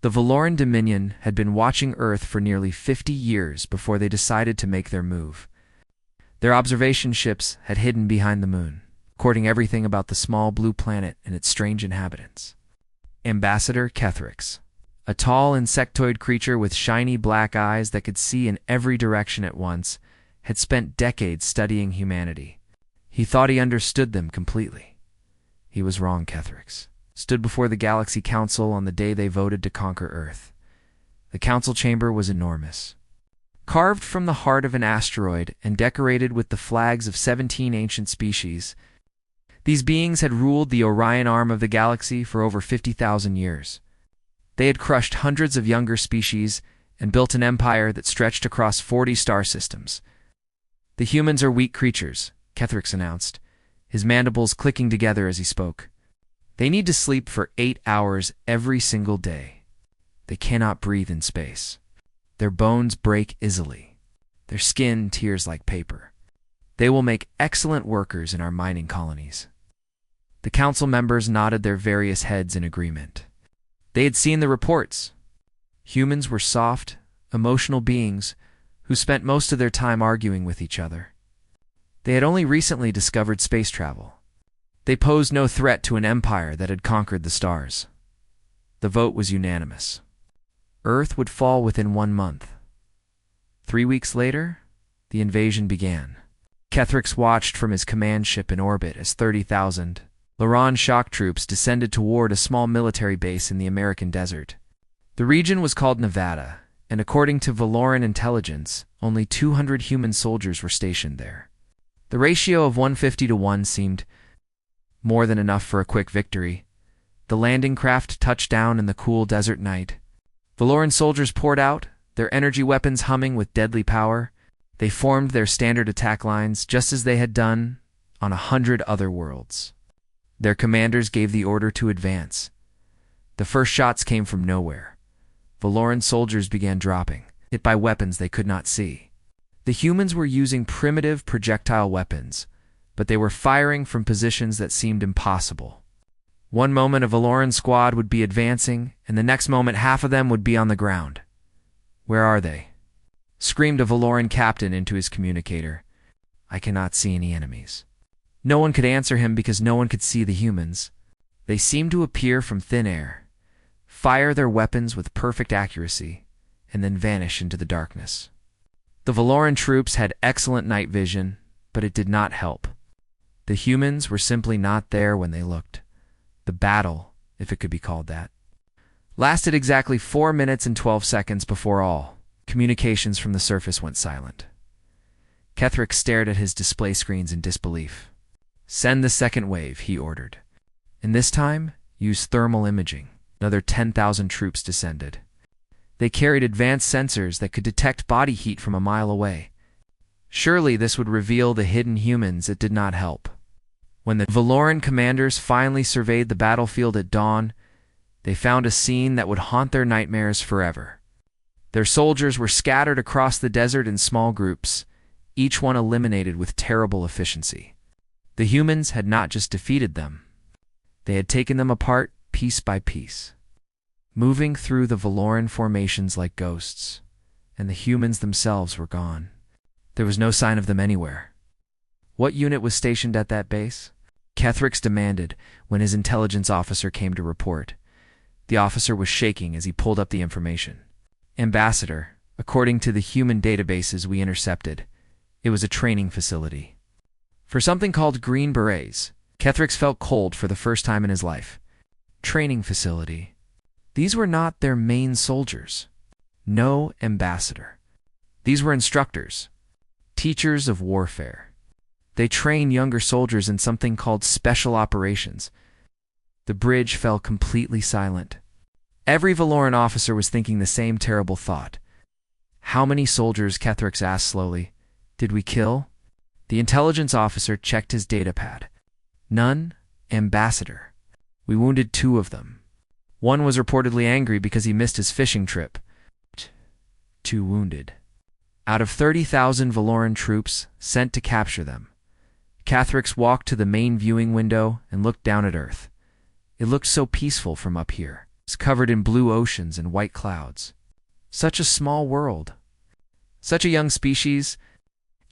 The Valoran Dominion had been watching Earth for nearly 50 years before they decided to make their move. Their observation ships had hidden behind the moon, recording everything about the small blue planet and its strange inhabitants. Ambassador Kethrix, a tall insectoid creature with shiny black eyes that could see in every direction at once, had spent decades studying humanity. He thought he understood them completely. He was wrong. Kethrix stood before the Galaxy Council on the day they voted to conquer Earth. The council chamber was enormous. Carved from the heart of an asteroid and decorated with the flags of 17 ancient species, these beings had ruled the Orion arm of the galaxy for over 50,000 years. They had crushed hundreds of younger species and built an empire that stretched across 40 star systems. "The humans are weak creatures," Kethrix announced, his mandibles clicking together as he spoke. "They need to sleep for 8 hours every single day. They cannot breathe in space. Their bones break easily. Their skin tears like paper. They will make excellent workers in our mining colonies." The council members nodded their various heads in agreement. They had seen the reports. Humans were soft, emotional beings who spent most of their time arguing with each other. They had only recently discovered space travel. They posed no threat to an empire that had conquered the stars. The vote was unanimous. Earth would fall within 1 month. 3 weeks later, the invasion began. Kethrix watched from his command ship in orbit as 30,000 Laran shock troops descended toward a small military base in the American desert. The region was called Nevada, and according to Valoran intelligence, only 200 human soldiers were stationed there. The ratio of 150 to 1 seemed more than enough for a quick victory. The landing craft touched down in the cool desert night. Valoran soldiers poured out, their energy weapons humming with deadly power. They formed their standard attack lines just as they had done on 100 other worlds. Their commanders gave the order to advance. The first shots came from nowhere. Valoran soldiers began dropping, hit by weapons they could not see. The humans were using primitive projectile weapons, but they were firing from positions that seemed impossible. One moment a Valoran squad would be advancing, and the next moment half of them would be on the ground. "Where are they?" screamed a Valoran captain into his communicator. "I cannot see any enemies." No one could answer him because no one could see the humans. They seemed to appear from thin air, fire their weapons with perfect accuracy, and then vanish into the darkness. The Valoran troops had excellent night vision, but it did not help. The humans were simply not there when they looked. The battle, if it could be called that, lasted exactly 4 minutes and 12 seconds before all communications from the surface went silent. Kethrix stared at his display screens in disbelief. "Send the second wave," he ordered. And this time, use thermal imaging. Another 10,000 troops descended. They carried advanced sensors that could detect body heat from a mile away. Surely this would reveal the hidden humans. It did not help. When the Valoran commanders finally surveyed the battlefield at dawn, they found a scene that would haunt their nightmares forever. Their soldiers were scattered across the desert in small groups, each one eliminated with terrible efficiency. The humans had not just defeated them. They had taken them apart piece by piece, moving through the Valoran formations like ghosts, and the humans themselves were gone. There was no sign of them anywhere. What unit was stationed at that base? Kethrix demanded when his intelligence officer came to report. The officer was shaking as he pulled up the information. "Ambassador, according to the human databases we intercepted, it was a training facility for something called Green Berets." Kethrix felt cold for the first time in his life. Training facility. These were not their main soldiers. No, Ambassador. These were instructors, teachers of warfare. They train younger soldiers in something called special operations. The bridge fell completely silent. Every Valoran officer was thinking the same terrible thought. "How many soldiers?" Kethrix asked slowly. "Did we kill?" The intelligence officer checked his datapad. "None, Ambassador. We wounded 2 of them. One was reportedly angry because he missed his fishing trip. 2 wounded. Out of 30,000 Valoran troops sent to capture them." Kethrix walked to the main viewing window and looked down at Earth. It looked so peaceful from up here, covered in blue oceans and white clouds. Such a small world. Such a young species,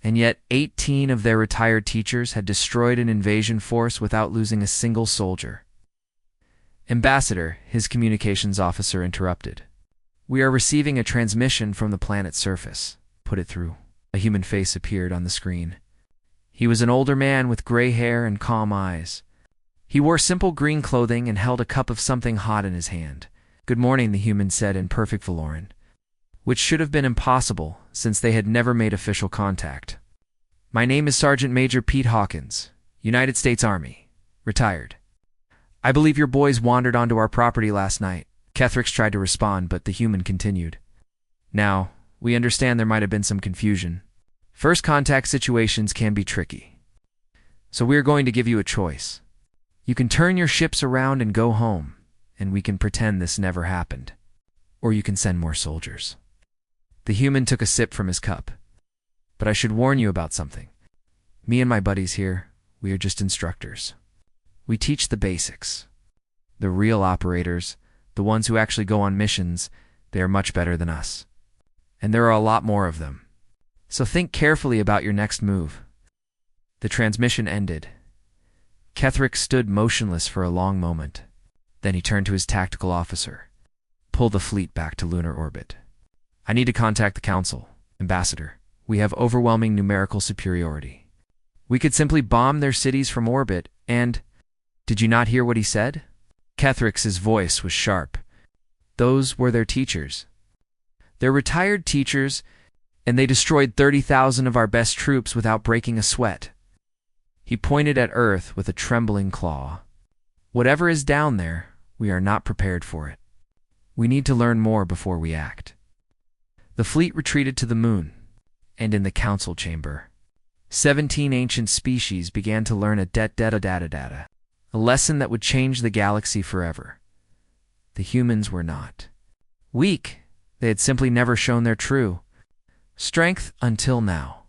and yet 18 of their retired teachers had destroyed an invasion force without losing a single soldier. Ambassador, his communications officer interrupted. We are receiving a transmission from the planet's surface. Put it through. A human face appeared on the screen. He was an older man with gray hair and calm eyes. He wore simple green clothing and held a cup of something hot in his hand. Good morning, the human said in perfect Valoran, which should have been impossible since they had never made official contact. My name is Sergeant Major Pete Hawkins, United States Army, retired. I believe your boys wandered onto our property last night. Kethrix tried to respond, but the human continued. Now, we understand there might have been some confusion. First contact situations can be tricky. So we are going to give you a choice. You can turn your ships around and go home, and we can pretend this never happened. Or you can send more soldiers. The human took a sip from his cup. But I should warn you about something. Me and my buddies here, we are just instructors. We teach the basics. The real operators, the ones who actually go on missions, they are much better than us. And there are a lot more of them. So think carefully about your next move. The transmission ended. Kethrix stood motionless for a long moment. Then he turned to his tactical officer. Pull the fleet back to lunar orbit. I need to contact the Council. Ambassador, we have overwhelming numerical superiority. We could simply bomb their cities from orbit and... Did you not hear what he said? Kethrix's voice was sharp. Those were their teachers. They're retired teachers, and they destroyed 30,000 of our best troops without breaking a sweat. He pointed at Earth with a trembling claw. Whatever is down there, we are not prepared for it. We need to learn more before we act. The fleet retreated to the moon, and in the council chamber, 17 ancient species began to learn a lesson that would change the galaxy forever. The humans were not weak. They had simply never shown their true strength until now.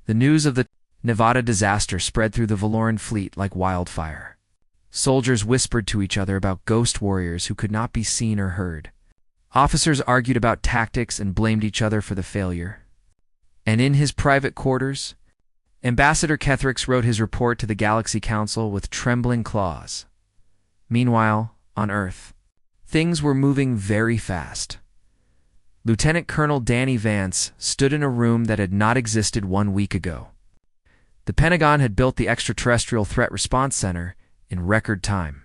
The news of the Nevada disaster spread through the Valoran fleet like wildfire. Soldiers whispered to each other about ghost warriors who could not be seen or heard. Officers argued about tactics and blamed each other for the failure. And in his private quarters, Ambassador Kethrix wrote his report to the Galaxy Council with trembling claws. Meanwhile, on Earth, things were moving very fast. Lieutenant Colonel Danny Vance stood in a room that had not existed 1 week ago. The Pentagon had built the Extraterrestrial Threat Response Center in record time,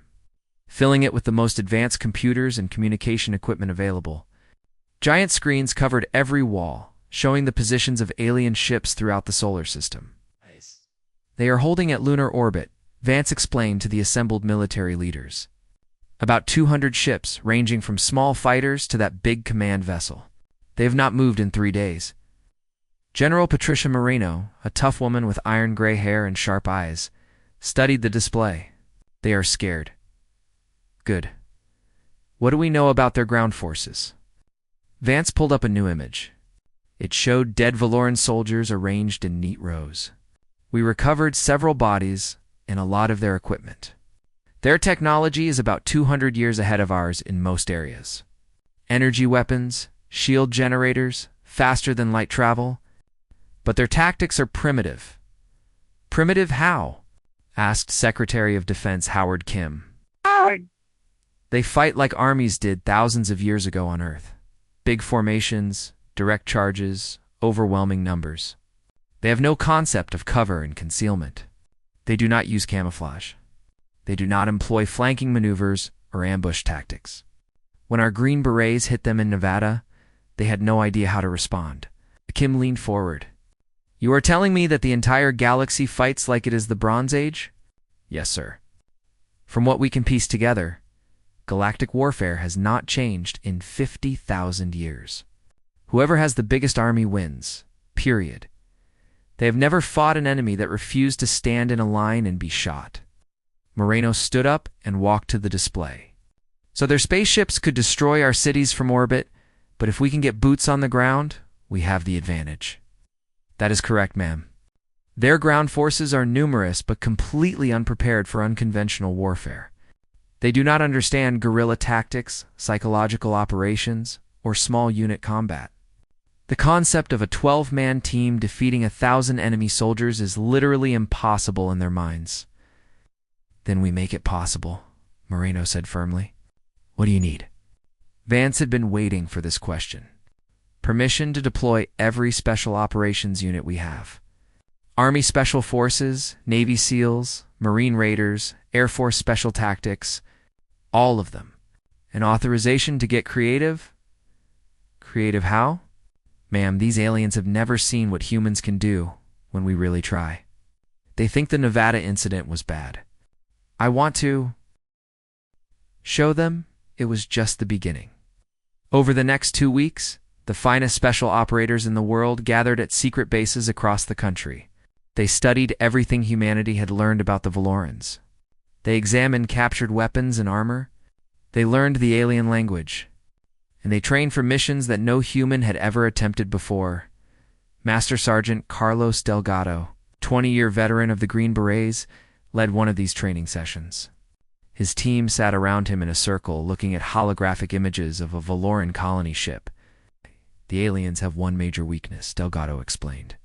filling it with the most advanced computers and communication equipment available. Giant screens covered every wall, showing the positions of alien ships throughout the solar system. They are holding at lunar orbit, Vance explained to the assembled military leaders. About 200 ships, ranging from small fighters to that big command vessel. They have not moved in 3 days. General Patricia Moreno, a tough woman with iron gray hair and sharp eyes, studied the display. They are scared. Good. What do we know about their ground forces? Vance pulled up a new image. It showed dead Valoran soldiers arranged in neat rows. We recovered several bodies and a lot of their equipment. Their technology is about 200 years ahead of ours in most areas. Energy weapons, shield generators, faster than light travel. But their tactics are primitive. Primitive how? Asked Secretary of Defense Howard Kim. They fight like armies did thousands of years ago on Earth. Big formations, direct charges, overwhelming numbers. They have no concept of cover and concealment. They do not use camouflage. They do not employ flanking maneuvers or ambush tactics. When our Green Berets hit them in Nevada, they had no idea how to respond. Kim leaned forward. You are telling me that the entire galaxy fights like it is the Bronze Age? Yes, sir. From what we can piece together, galactic warfare has not changed in 50,000 years. Whoever has the biggest army wins, period. They have never fought an enemy that refused to stand in a line and be shot. Moreno stood up and walked to the display. So their spaceships could destroy our cities from orbit, but if we can get boots on the ground, we have the advantage. That is correct, ma'am. Their ground forces are numerous but completely unprepared for unconventional warfare. They do not understand guerrilla tactics, psychological operations, or small unit combat. The concept of a 12-man team defeating 1,000 enemy soldiers is literally impossible in their minds. "Then we make it possible," Moreno said firmly. "What do you need?" Vance had been waiting for this question. "Permission to deploy every special operations unit we have. Army Special Forces, Navy SEALs, Marine Raiders, Air Force Special Tactics, all of them. An authorization to get creative?" "Creative how?" "Ma'am, these aliens have never seen what humans can do when we really try. They think the Nevada incident was bad. I want to show them it was just the beginning." Over the next 2 weeks, the finest special operators in the world gathered at secret bases across the country. They studied everything humanity had learned about the Valorans. They examined captured weapons and armor. They learned the alien language. And they trained for missions that no human had ever attempted before. Master Sergeant Carlos Delgado, 20-year veteran of the Green Berets, led one of these training sessions. His team sat around him in a circle looking at holographic images of a Valoran colony ship. "The aliens have one major weakness," Delgado explained.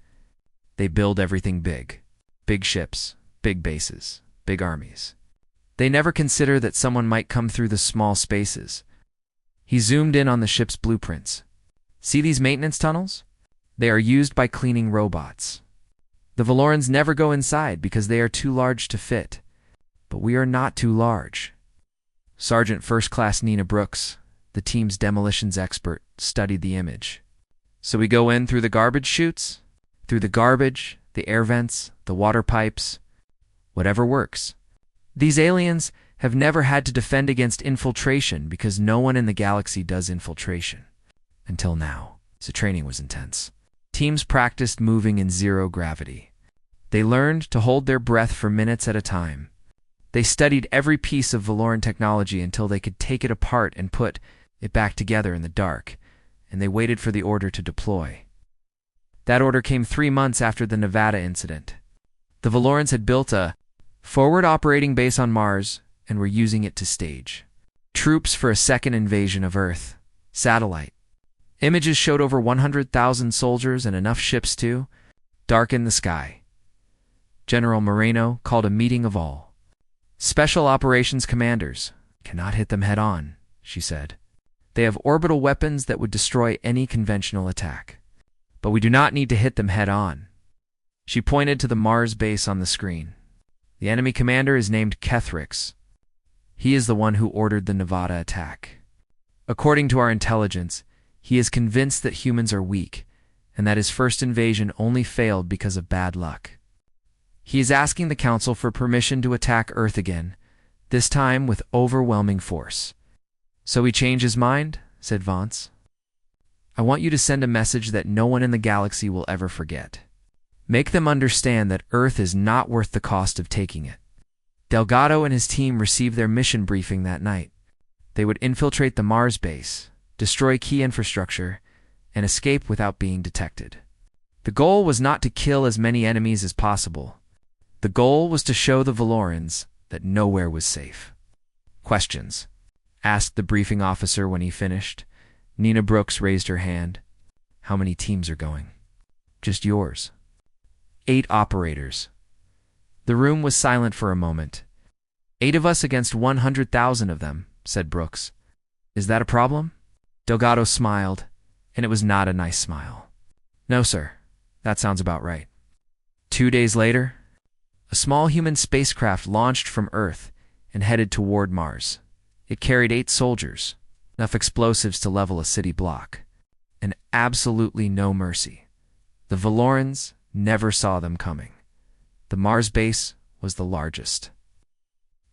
"They build everything big. Big ships, big bases, big armies. They never consider that someone might come through the small spaces." He zoomed in on the ship's blueprints. "See these maintenance tunnels? They are used by cleaning robots. The Valorans never go inside because they are too large to fit. But we are not too large." Sergeant First Class Nina Brooks, the team's demolitions expert, studied the image. "So we go in through the garbage chutes? Through the garbage, the air vents, the water pipes? Whatever works. These aliens have never had to defend against infiltration because no one in the galaxy does infiltration. Until now. So training was intense. Teams practiced moving in zero gravity. They learned to hold their breath for minutes at a time. They studied every piece of Valoran technology until they could take it apart and put it back together in the dark, and they waited for the order to deploy. That order came 3 months after the Nevada incident. The Valorans had built a forward operating base on Mars and were using it to stage troops for a second invasion of Earth. Satellite. Images showed over 100,000 soldiers and enough ships to darken the sky. General Moreno called a meeting of all. "Special Operations Commanders. Cannot hit them head on," she said. "They have orbital weapons that would destroy any conventional attack. But we do not need to hit them head on." She pointed to the Mars base on the screen. "The enemy commander is named Kethrix. He is the one who ordered the Nevada attack. According to our intelligence, he is convinced that humans are weak, and that his first invasion only failed because of bad luck. He is asking the Council for permission to attack Earth again, this time with overwhelming force." "So he changed his mind?" said Vance. "I want you to send a message that no one in the galaxy will ever forget. Make them understand that Earth is not worth the cost of taking it." Delgado and his team received their mission briefing that night. They would infiltrate the Mars base, destroy key infrastructure, and escape without being detected. The goal was not to kill as many enemies as possible. The goal was to show the Valorans that nowhere was safe. "Questions?" asked the briefing officer when he finished. Nina Brooks raised her hand. "How many teams are going?" "Just yours." 8 operators. The room was silent for a moment. 8 of us against 100,000 of them," said Brooks. "Is that a problem?" Delgado smiled, and it was not a nice smile. "No, sir. That sounds about right." 2 days later, a small human spacecraft launched from Earth and headed toward Mars. It carried 8 soldiers, enough explosives to level a city block, and absolutely no mercy. The Valorans never saw them coming. The Mars base was the largest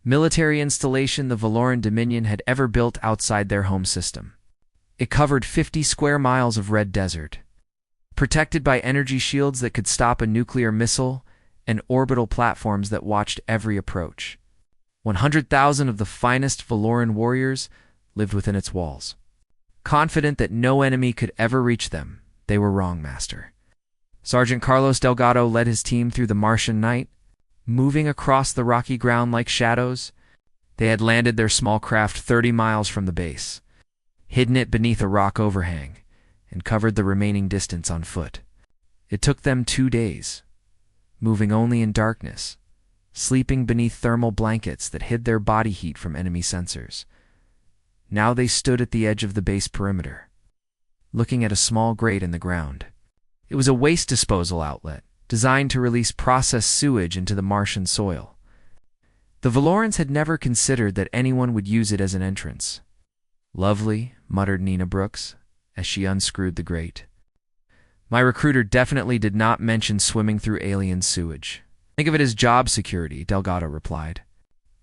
military installation the Valoran Dominion had ever built outside their home system. It covered 50 square miles of red desert, protected by energy shields that could stop a nuclear missile and orbital platforms that watched every approach. 100,000 of the finest Valoran warriors lived within its walls. Confident that no enemy could ever reach them, they were wrong, Master. Sergeant Carlos Delgado led his team through the Martian night, moving across the rocky ground like shadows. They had landed their small craft 30 miles from the base, hidden it beneath a rock overhang, and covered the remaining distance on foot. It took them 2 days, moving only in darkness, sleeping beneath thermal blankets that hid their body heat from enemy sensors. Now they stood at the edge of the base perimeter, looking at a small grate in the ground. It was a waste disposal outlet, designed to release processed sewage into the Martian soil. The Valorans had never considered that anyone would use it as an entrance. "Lovely," muttered Nina Brooks, as she unscrewed the grate. "My recruiter definitely did not mention swimming through alien sewage. Think of it as job security," Delgado replied.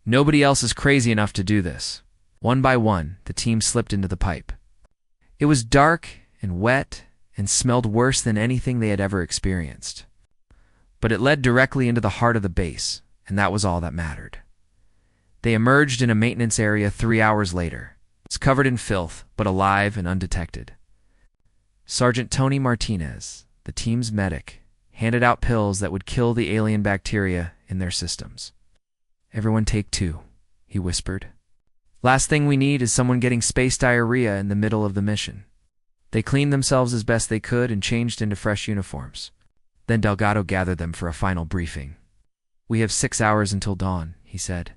"Nobody else is crazy enough to do this." One by one, the team slipped into the pipe. It was dark and wet and smelled worse than anything they had ever experienced. But it led directly into the heart of the base, and that was all that mattered. They emerged in a maintenance area 3 hours later. It's covered in filth, but alive and undetected. Sergeant Tony Martinez, the team's medic, handed out pills that would kill the alien bacteria in their systems. "Everyone take 2, he whispered. "Last thing we need is someone getting space diarrhea in the middle of the mission." They cleaned themselves as best they could and changed into fresh uniforms. Then Delgado gathered them for a final briefing. "We have 6 hours until dawn," he said.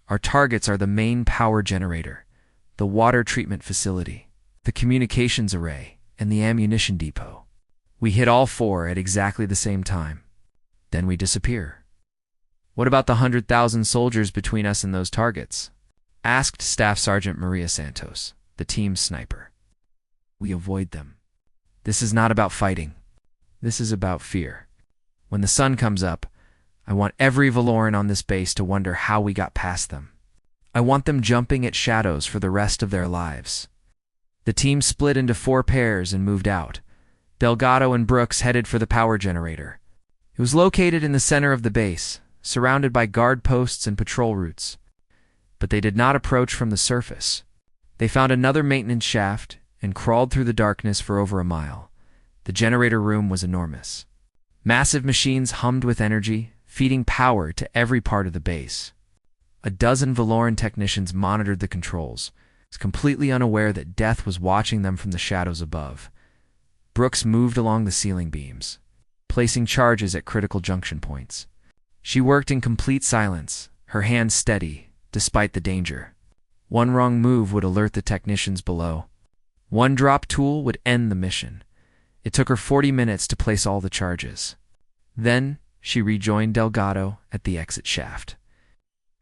"Our targets are the main power generator, the water treatment facility, the communications array, and the ammunition depot. We hit all 4 at exactly the same time. Then we disappear." "What about the 100,000 soldiers between us and those targets?" asked Staff Sergeant Maria Santos, the team's sniper. "We avoid them. This is not about fighting. This is about fear. When the sun comes up, I want every Valoran on this base to wonder how we got past them. I want them jumping at shadows for the rest of their lives." The team split into 4 pairs and moved out. Delgado and Brooks headed for the power generator. It was located in the center of the base, surrounded by guard posts and patrol routes. But they did not approach from the surface. They found another maintenance shaft and crawled through the darkness for over a mile. The generator room was enormous. Massive machines hummed with energy, feeding power to every part of the base. A dozen Valoran technicians monitored the controls, completely unaware that death was watching them from the shadows above. Brooks moved along the ceiling beams, placing charges at critical junction points. She worked in complete silence, her hands steady, despite the danger. One wrong move would alert the technicians below. One drop tool would end the mission. It took her 40 minutes to place all the charges. Then she rejoined Delgado at the exit shaft.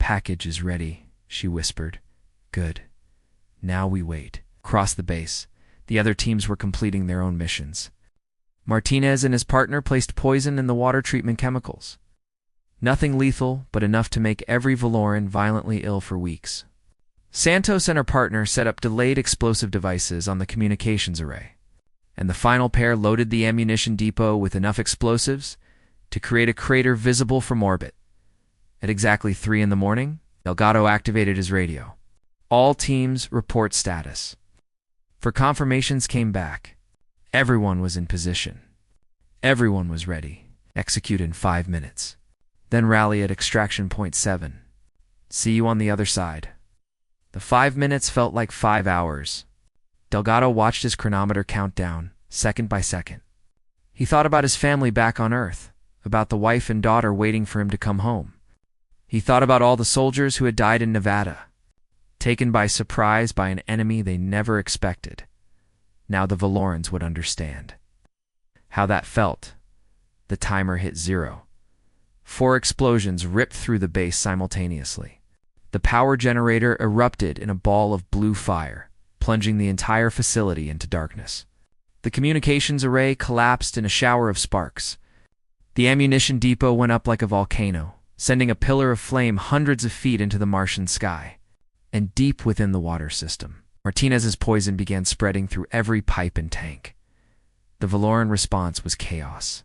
"Package is ready," she whispered. "Good. Now we wait." Across the base, the other teams were completing their own missions. Martinez and his partner placed poison in the water treatment chemicals. Nothing lethal, but enough to make every Valoran violently ill for weeks. Santos and her partner set up delayed explosive devices on the communications array, and the final pair loaded the ammunition depot with enough explosives to create a crater visible from orbit. At exactly 3 in the morning, Delgado activated his radio. "All teams report status." For confirmations came back. Everyone was in position. Everyone was ready. Execute in 5 minutes. Then rally at extraction point 7. See you on the other side. The 5 minutes felt like 5 hours. Delgado watched his chronometer count down, second by second. He thought about his family back on Earth, about the wife and daughter waiting for him to come home. He thought about all the soldiers who had died in Nevada, taken by surprise by an enemy they never expected. Now the Valorans would understand how that felt. The timer hit 0. 4 explosions ripped through the base simultaneously. The power generator erupted in a ball of blue fire, plunging the entire facility into darkness. The communications array collapsed in a shower of sparks. The ammunition depot went up like a volcano, sending a pillar of flame hundreds of feet into the Martian sky. And deep within the water system, Martinez's poison began spreading through every pipe and tank. The Valoran response was chaos.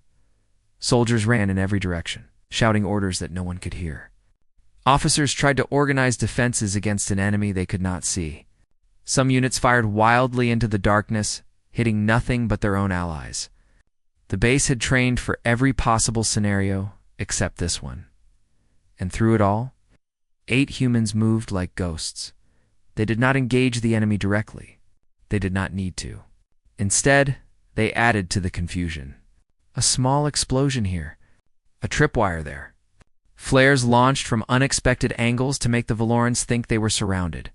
Soldiers ran in every direction, shouting orders that no one could hear. Officers tried to organize defenses against an enemy they could not see. Some units fired wildly into the darkness, hitting nothing but their own allies. The base had trained for every possible scenario except this one. And through it all, 8 humans moved like ghosts. They did not engage the enemy directly. They did not need to. Instead, they added to the confusion. A small explosion here. A tripwire there. Flares launched from unexpected angles to make the Valorans think they were surrounded.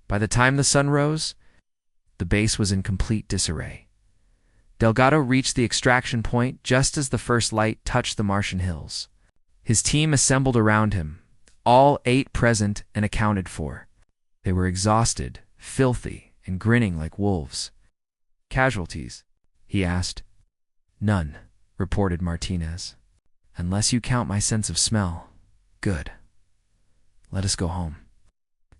By the time the sun rose, the base was in complete disarray. Delgado reached the extraction point just as the first light touched the Martian hills. His team assembled around him, all 8 present and accounted for. They were exhausted, filthy, and grinning like wolves. "Casualties?" he asked. "None," reported Martinez. "Unless you count my sense of smell. Good. Let us go home."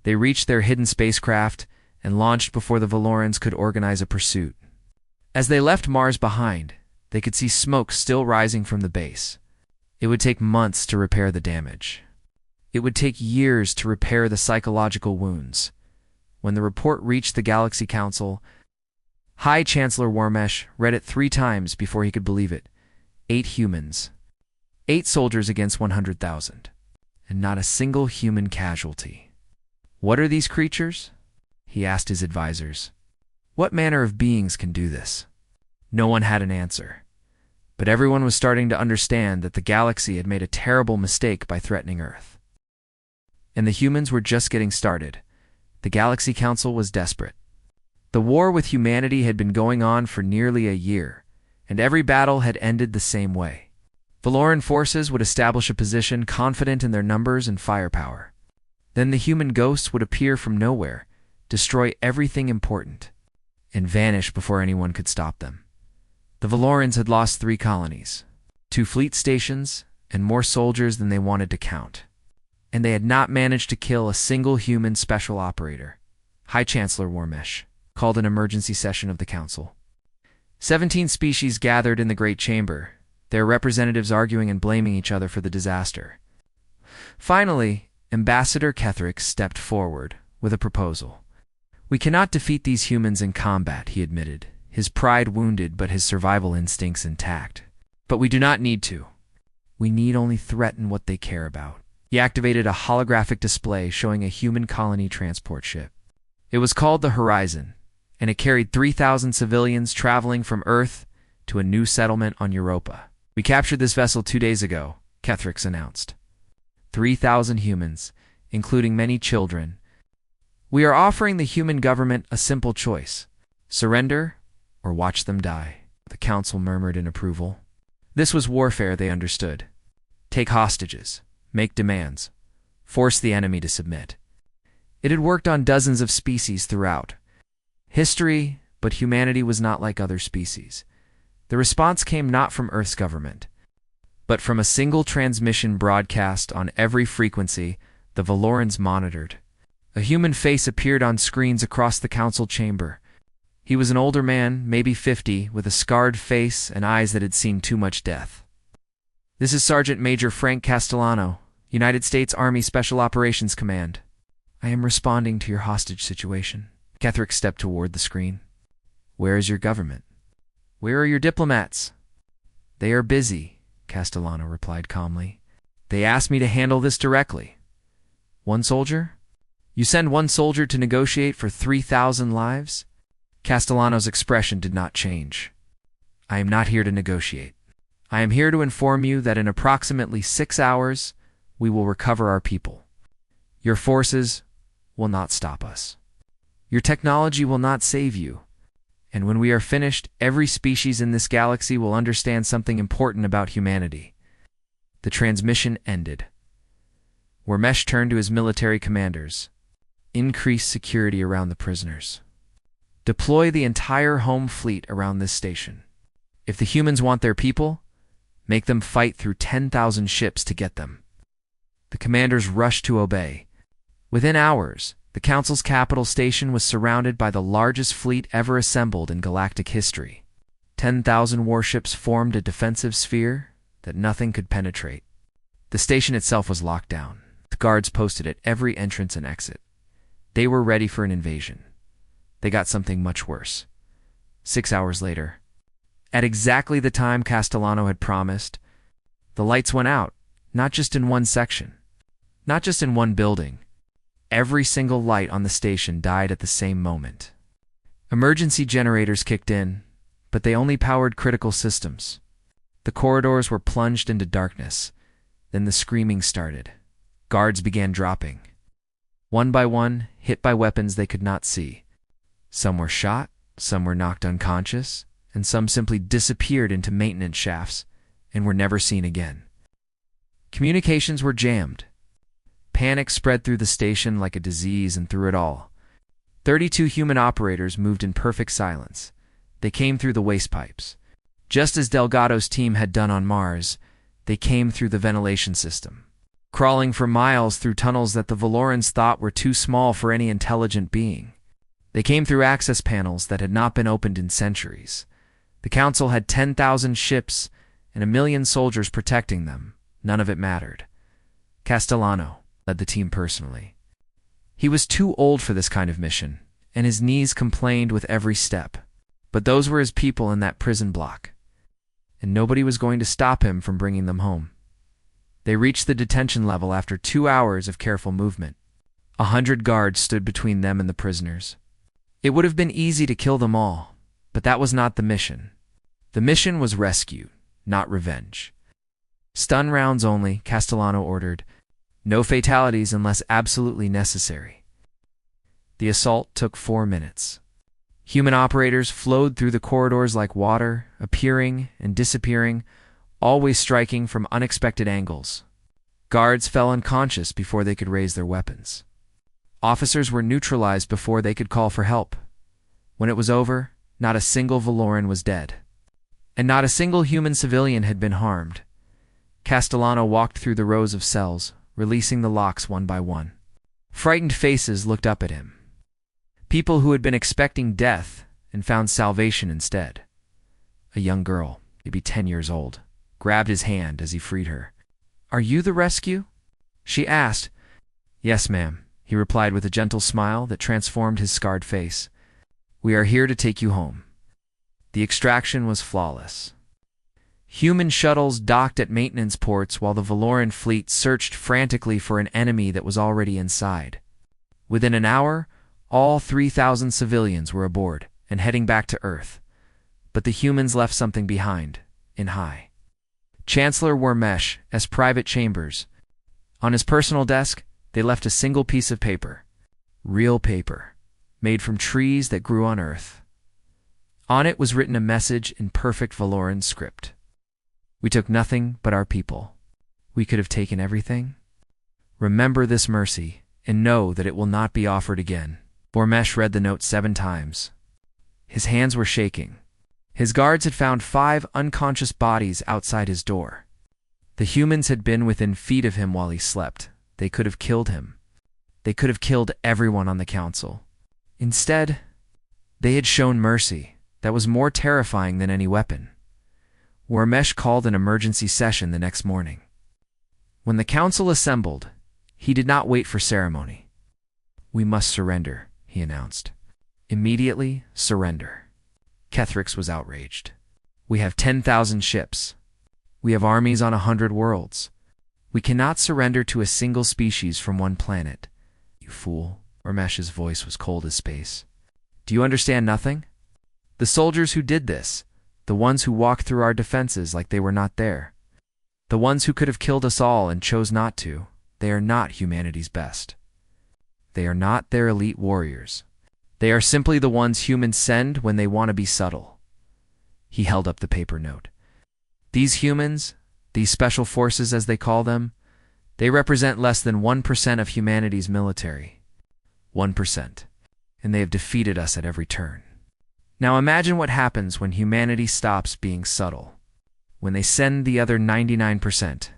They reached their hidden spacecraft and launched before the Valorans could organize a pursuit. As they left Mars behind, they could see smoke still rising from the base. It would take months to repair the damage. It would take years to repair the psychological wounds. When the report reached the Galaxy Council, High Chancellor Warmesh read it 3 times before he could believe it. 8 humans. 8 soldiers against 100,000. And not a single human casualty. "What are these creatures?" he asked his advisors. "What manner of beings can do this?" No one had an answer. But everyone was starting to understand that the galaxy had made a terrible mistake by threatening Earth. And the humans were just getting started. The Galaxy Council was desperate. The war with humanity had been going on for nearly a year, and every battle had ended the same way. Valoran forces would establish a position confident in their numbers and firepower. Then the human ghosts would appear from nowhere, destroy everything important, and vanish before anyone could stop them. The Valorans had lost 3 colonies, 2 fleet stations, and more soldiers than they wanted to count. And they had not managed to kill a single human special operator. High Chancellor Warmesh called an emergency session of the council. 17 species gathered in the Great Chamber, their representatives arguing and blaming each other for the disaster. Finally, Ambassador Ketherick stepped forward with a proposal. "We cannot defeat these humans in combat," he admitted, his pride wounded but his survival instincts intact. "But we do not need to. We need only threaten what they care about." He activated a holographic display showing a human colony transport ship. It was called the Horizon, and it carried 3,000 civilians traveling from Earth to a new settlement on Europa. "We captured this vessel 2 days ago," Ketherick announced. 3,000 humans, including many children. "We are offering the human government a simple choice. Surrender or watch them die," the council murmured in approval. This was warfare, they understood. Take hostages, make demands, force the enemy to submit. It had worked on dozens of species throughout history, but humanity was not like other species. The response came not from Earth's government, but from a single transmission broadcast on every frequency the Valorans monitored. A human face appeared on screens across the council chamber. He was an older man, maybe 50, with a scarred face and eyes that had seen too much death. "This is Sergeant Major Frank Castellano, United States Army Special Operations Command. I am responding to your hostage situation." Ketherick stepped toward the screen. "Where is your government? Where are your diplomats?" "They are busy," Castellano replied calmly. "They asked me to handle this directly." "One soldier? You send 1 soldier to negotiate for 3,000 lives?" Castellano's expression did not change. "I am not here to negotiate. I am here to inform you that in approximately 6 hours, we will recover our people. Your forces will not stop us. Your technology will not save you. And when we are finished, every species in this galaxy will understand something important about humanity." The transmission ended. Warmesh turned to his military commanders. "Increase security around the prisoners. Deploy the entire home fleet around this station. If the humans want their people, make them fight through 10,000 ships to get them." The commanders rushed to obey. Within hours, the Council's capital station was surrounded by the largest fleet ever assembled in galactic history. 10,000 warships formed a defensive sphere that nothing could penetrate. The station itself was locked down. The guards posted at every entrance and exit. They were ready for an invasion. They got something much worse. 6 hours later, at exactly the time Castellano had promised, the lights went out, not just in one section. Not just in one building. Every single light on the station died at the same moment. Emergency generators kicked in, but they only powered critical systems. The corridors were plunged into darkness. Then the screaming started. Guards began dropping. One by one, hit by weapons they could not see. Some were shot, some were knocked unconscious, and some simply disappeared into maintenance shafts and were never seen again. Communications were jammed. Panic spread through the station like a disease, and through it all, 32 human operators moved in perfect silence. They came through the waste pipes. Just as Delgado's team had done on Mars, they came through the ventilation system, crawling for miles through tunnels that the Valorans thought were too small for any intelligent being. They came through access panels that had not been opened in centuries. The Council had 10,000 ships and 1 million soldiers protecting them. None of it mattered. Castellano led the team personally. He was too old for this kind of mission, and his knees complained with every step. But those were his people in that prison block, and nobody was going to stop him from bringing them home. They reached the detention level after 2 hours of careful movement. 100 guards stood between them and the prisoners. It would have been easy to kill them all, but that was not the mission. The mission was rescue, not revenge. Stun rounds only, Castellano ordered. No fatalities unless absolutely necessary. The assault took 4 minutes. Human operators flowed through the corridors like water, appearing and disappearing, always striking from unexpected angles. Guards fell unconscious before they could raise their weapons. Officers were neutralized before they could call for help. When it was over, not a single Valoran was dead. And not a single human civilian had been harmed. Castellano walked through the rows of cells, releasing the locks one by one. Frightened faces looked up at him. People who had been expecting death and found salvation instead. A young girl, maybe 10 years old, grabbed his hand as he freed her. "Are you the rescue?" she asked. "Yes, ma'am," he replied with a gentle smile that transformed his scarred face. "We are here to take you home." The extraction was flawless. Human shuttles docked at maintenance ports while the Valoran fleet searched frantically for an enemy that was already inside. Within an hour, all 3,000 civilians were aboard and heading back to Earth. But the humans left something behind, in high. Chancellor Wormesh as private chambers. On his personal desk, they left a single piece of paper. Real paper, made from trees that grew on Earth. On it was written a message in perfect Valoran script. "We took nothing but our people. We could have taken everything. Remember this mercy, and know that it will not be offered again." Wormesh read the note 7 times. His hands were shaking. His guards had found 5 unconscious bodies outside his door. The humans had been within feet of him while he slept. They could have killed him. They could have killed everyone on the Council. Instead, they had shown mercy that was more terrifying than any weapon. Wormesh called an emergency session the next morning. When the Council assembled, he did not wait for ceremony. "We must surrender," he announced. "Immediately surrender." Kethrix was outraged. "We have 10,000 ships. We have armies on 100 worlds. We cannot surrender to a single species from one planet." "You fool." Wormesh's voice was cold as space. "Do you understand nothing? The soldiers who did this, the ones who walked through our defenses like they were not there, the ones who could have killed us all and chose not to, they are not humanity's best. They are not their elite warriors. They are simply the ones humans send when they want to be subtle." He held up the paper note. "These humans, these special forces as they call them, they represent less than 1% of humanity's military. 1%. And they have defeated us at every turn. Now imagine what happens when humanity stops being subtle. When they send the other 99%.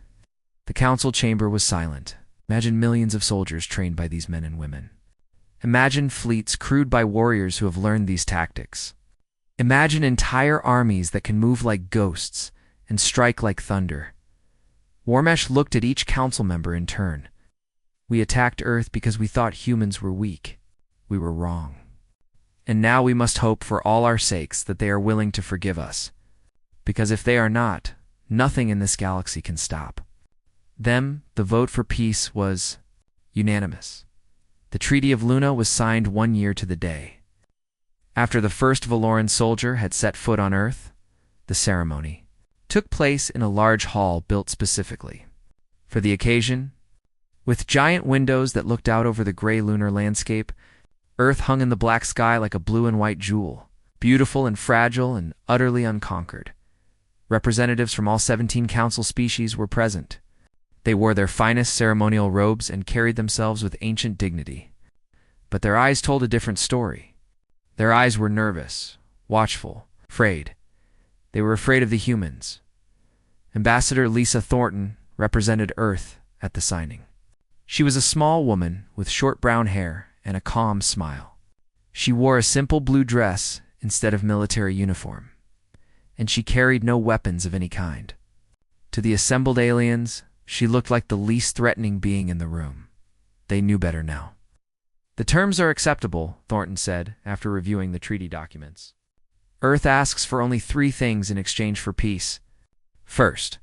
The Council chamber was silent. Imagine millions of soldiers trained by these men and women. Imagine fleets crewed by warriors who have learned these tactics. Imagine entire armies that can move like ghosts and strike like thunder. Wormesh looked at each council member in turn. "We attacked Earth because we thought humans were weak. We were wrong. And now we must hope for all our sakes that they are willing to forgive us. Because if they are not, nothing in this galaxy can stop. The vote for peace was unanimous. The Treaty of Luna was signed 1 year to the day. After the first Valoran soldier had set foot on Earth, the ceremony took place in a large hall built specifically for the occasion. With giant windows that looked out over the gray lunar landscape, Earth hung in the black sky like a blue and white jewel, beautiful and fragile and utterly unconquered. Representatives from all 17 council species were present. They wore their finest ceremonial robes and carried themselves with ancient dignity. But their eyes told a different story. Their eyes were nervous, watchful, afraid. They were afraid of the humans. Ambassador Lisa Thornton represented Earth at the signing. She was a small woman with short brown hair and a calm smile. She wore a simple blue dress instead of military uniform, and she carried no weapons of any kind. To the assembled aliens, she looked like the least threatening being in the room. They knew better now. "The terms are acceptable," Thornton said after reviewing the treaty documents. "Earth asks for only 3 things in exchange for peace. First,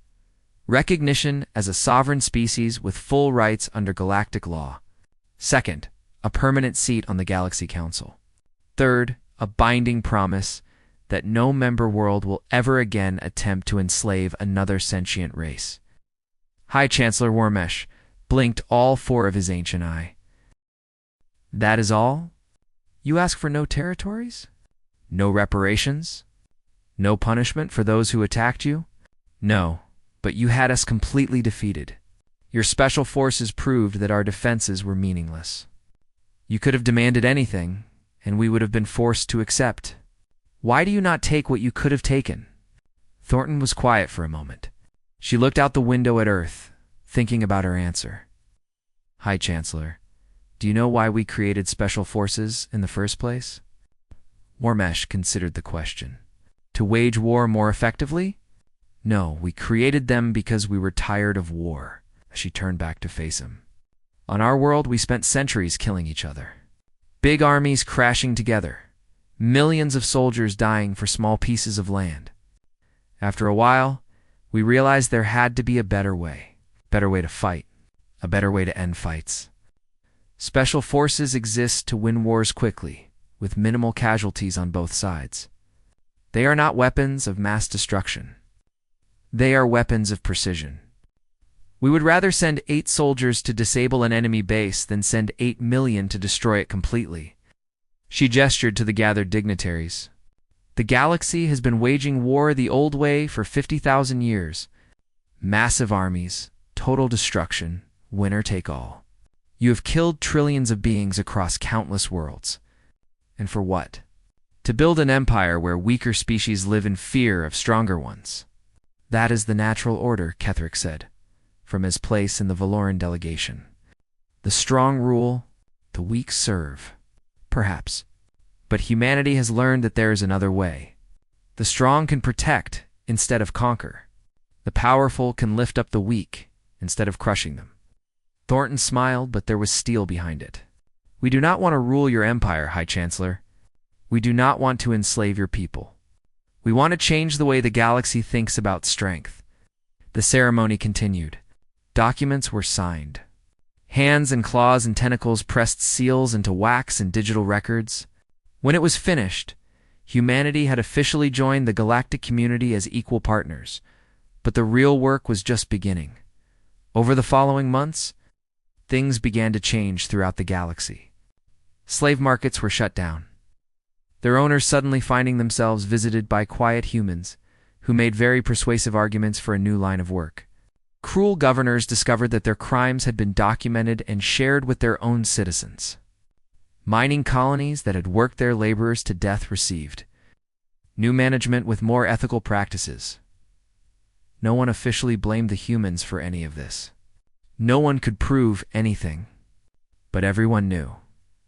recognition as a sovereign species with full rights under galactic law. Second, a permanent seat on the Galaxy Council. Third, a binding promise that no member world will ever again attempt to enslave another sentient race." High Chancellor Warmesh blinked all 4 of his ancient eye. "That is all? You ask for no territories? No reparations? No punishment for those who attacked you? No, but you had us completely defeated. Your special forces proved that our defenses were meaningless. You could have demanded anything, and we would have been forced to accept. Why do you not take what you could have taken?" Thornton was quiet for a moment. She looked out the window at Earth, thinking about her answer. "High Chancellor, do you know why we created special forces in the first place?" Warmesh considered the question. "To wage war more effectively? No, we created them because we were tired of war." She turned back to face him. "On our world, we spent centuries killing each other. Big armies crashing together. Millions of soldiers dying for small pieces of land. After a while, we realized there had to be a better way to fight, a better way to end fights. Special forces exist to win wars quickly, with minimal casualties on both sides. They are not weapons of mass destruction. They are weapons of precision. We would rather send 8 soldiers to disable an enemy base than send 8 million to destroy it completely." She gestured to the gathered dignitaries. "The galaxy has been waging war the old way for 50,000 years. Massive armies, total destruction, winner take all. You have killed trillions of beings across countless worlds. And for what? To build an empire where weaker species live in fear of stronger ones." "That is the natural order," Ketherick said, from his place in the Valoran delegation. "The strong rule, the weak serve. Perhaps. But humanity has learned that there is another way. The strong can protect instead of conquer. The powerful can lift up the weak instead of crushing them." Thornton smiled, but there was steel behind it. "We do not want to rule your empire, High Chancellor. We do not want to enslave your people. We want to change the way the galaxy thinks about strength." The ceremony continued. Documents were signed. Hands and claws and tentacles pressed seals into wax and digital records. When it was finished, humanity had officially joined the galactic community as equal partners, but the real work was just beginning. Over the following months, things began to change throughout the galaxy. Slave markets were shut down, their owners suddenly finding themselves visited by quiet humans who made very persuasive arguments for a new line of work. Cruel governors discovered that their crimes had been documented and shared with their own citizens. Mining colonies that had worked their laborers to death received new management with more ethical practices. No one officially blamed the humans for any of this. No one could prove anything. But everyone knew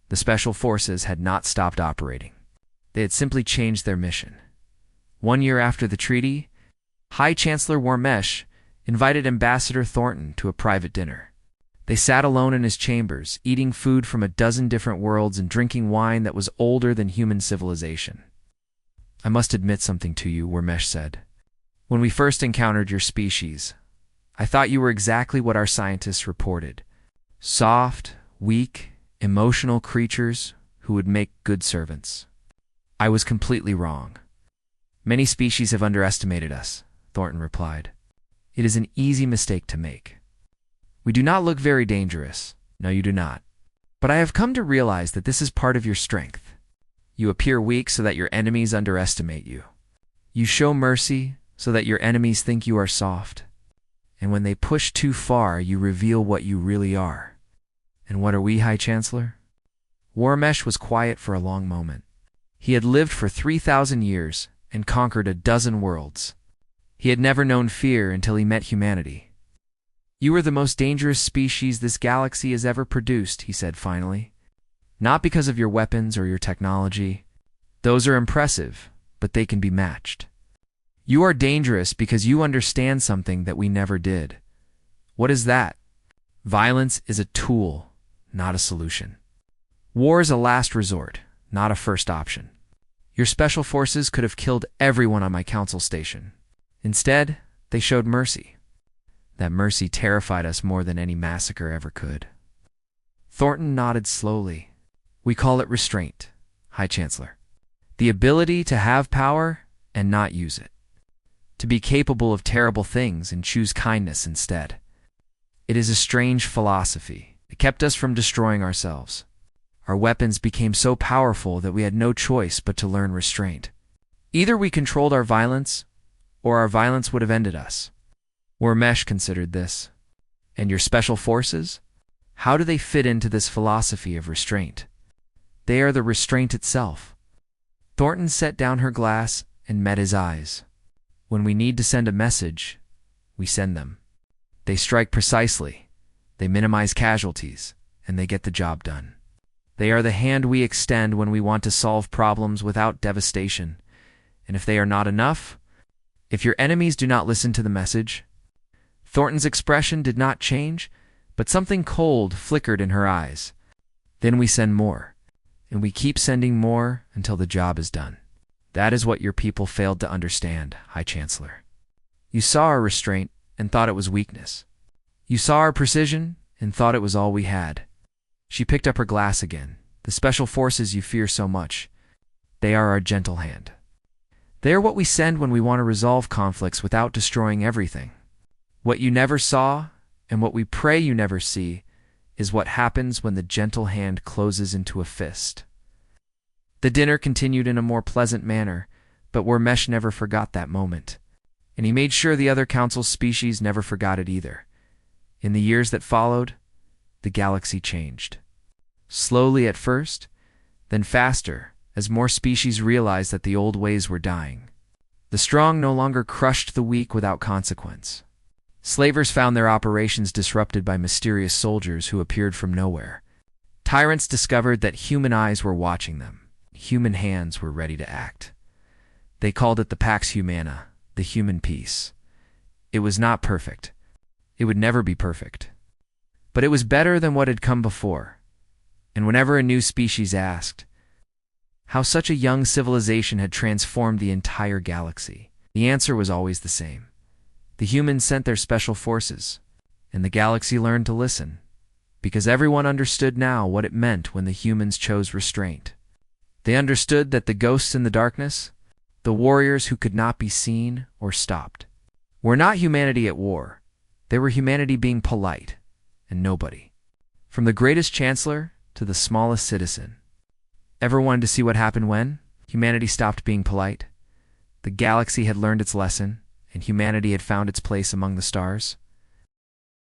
the special forces had not stopped operating. They had simply changed their mission. 1 year after the treaty, High Chancellor Warmesh invited Ambassador Thornton to a private dinner. They sat alone in his chambers, eating food from a dozen different worlds and drinking wine that was older than human civilization. "I must admit something to you," Warmesh said. "When we first encountered your species, I thought you were exactly what our scientists reported. Soft, weak, emotional creatures who would make good servants. I was completely wrong. Many species have underestimated us, Thornton replied. It is an easy mistake to make. We do not look very dangerous. No, you do not. But I have come to realize that this is part of your strength. You appear weak so that your enemies underestimate you. You show mercy so that your enemies think you are soft. And when they push too far, you reveal what you really are. And what are we, High Chancellor? Warmesh was quiet for a long moment. He had lived for 3,000 years and conquered a dozen worlds. He had never known fear until he met humanity. You are the most dangerous species this galaxy has ever produced, he said finally. Not because of your weapons or your technology. Those are impressive, but they can be matched. You are dangerous because you understand something that we never did. What is that? Violence is a tool, not a solution. War is a last resort, not a first option. Your special forces could have killed everyone on my council station. Instead, they showed mercy. That mercy terrified us more than any massacre ever could. Thornton nodded slowly. We call it restraint, High Chancellor. The ability to have power and not use it. To be capable of terrible things and choose kindness instead. It is a strange philosophy. It kept us from destroying ourselves. Our weapons became so powerful that we had no choice but to learn restraint. Either we controlled our violence, or our violence would have ended us. Warmesh considered this. And your special forces? How do they fit into this philosophy of restraint? They are the restraint itself. Thornton set down her glass and met his eyes. When we need to send a message, we send them. They strike precisely, they minimize casualties, and they get the job done. They are the hand we extend when we want to solve problems without devastation. And if they are not enough, if your enemies do not listen to the message. Thornton's expression did not change, but something cold flickered in her eyes. Then we send more, and we keep sending more until the job is done. That is what your people failed to understand, High Chancellor. You saw our restraint and thought it was weakness. You saw our precision and thought it was all we had. She picked up her glass again. The special forces you fear so much. They are our gentle hand. They are what we send when we want to resolve conflicts without destroying everything. What you never saw, and what we pray you never see, is what happens when the gentle hand closes into a fist. The dinner continued in a more pleasant manner, but Warmesh never forgot that moment, and he made sure the other council species never forgot it either. In the years that followed, the galaxy changed. Slowly at first, then faster, as more species realized that the old ways were dying. The strong no longer crushed the weak without consequence. Slavers found their operations disrupted by mysterious soldiers who appeared from nowhere. Tyrants discovered that human eyes were watching them. Human hands were ready to act. They called it the Pax Humana, the human peace. It was not perfect. It would never be perfect. But it was better than what had come before. And whenever a new species asked how such a young civilization had transformed the entire galaxy, the answer was always the same. The humans sent their special forces, and the galaxy learned to listen, because everyone understood now what it meant when the humans chose restraint. They understood that the ghosts in the darkness, the warriors who could not be seen or stopped, were not humanity at war. They were humanity being polite, and nobody. From the greatest chancellor to the smallest citizen. Ever wanted to see what happened when humanity stopped being polite? The galaxy had learned its lesson, and humanity had found its place among the stars.